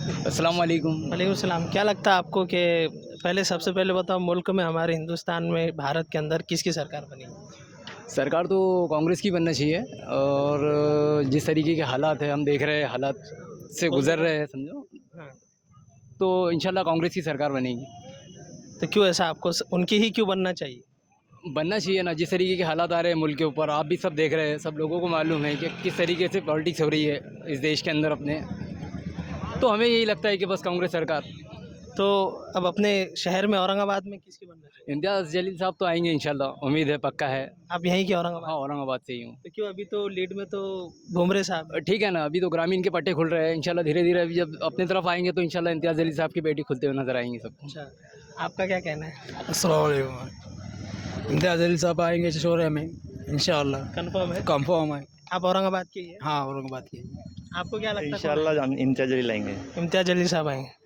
अस्सलाम वालेकुम। वालेकुम सलाम। क्या लगता है आपको कि पहले सबसे पहले बताओ, मुल्क में हमारे हिंदुस्तान में भारत के अंदर किसकी सरकार बनी? सरकार तो कांग्रेस की बनना चाहिए और जिस तरीके के हालात है हम देख रहे हैं, हालात से गुजर रहे हैं समझो, हाँ। तो इंशाल्लाह कांग्रेस की सरकार बनेगी। तो क्यों ऐसा आपको उनकी ही क्यों बनना चाहिए? बनना चाहिए ना, जिस तरीके के हालात आ रहे हैं मुल्क के ऊपर, आप भी सब देख रहे हैं, सब लोगों को मालूम है कि किस तरीके से पॉलिटिक्स हो रही है इस देश के अंदर अपने। तो हमें यही लगता है कि बस कांग्रेस सरकार। तो अब अपने शहर में औरंगाबाद में किसकी बनना चाहिए? इम्तियाज़ जलील साहब तो आएंगे इंशाल्लाह, उम्मीद है, पक्का है। आप यहीं के हाँ, औरंगाबाद? औरंगाबाद से ही हूँ। तो क्यों अभी तो लीड में तो भुमरे साहब हैं। ठीक है ना, अभी तो ग्रामीण के पट्टे खुल रहे हैं, इंशाल्लाह धीरे धीरे अभी जब अपने तरफ आएंगे तो इंशाल्लाह इम्तियाज़ जलील साहब की बेटी खुलते हुए नजर आएंगे सबको। अच्छा, आपका क्या कहना है? अस्सलाम वालेकुम। इम्तियाज़ अली साहब आएंगे शोरे में इंशाल्लाह। कंफर्म है? कंफर्म है। आप औरंगाबाद के ही हैं? हाँ, औरंगाबाद की। आपको क्या लगता है? इंशाल्लाह इम्तियाज जलील आएंगे। इम्तियाज जलील साहब आएंगे।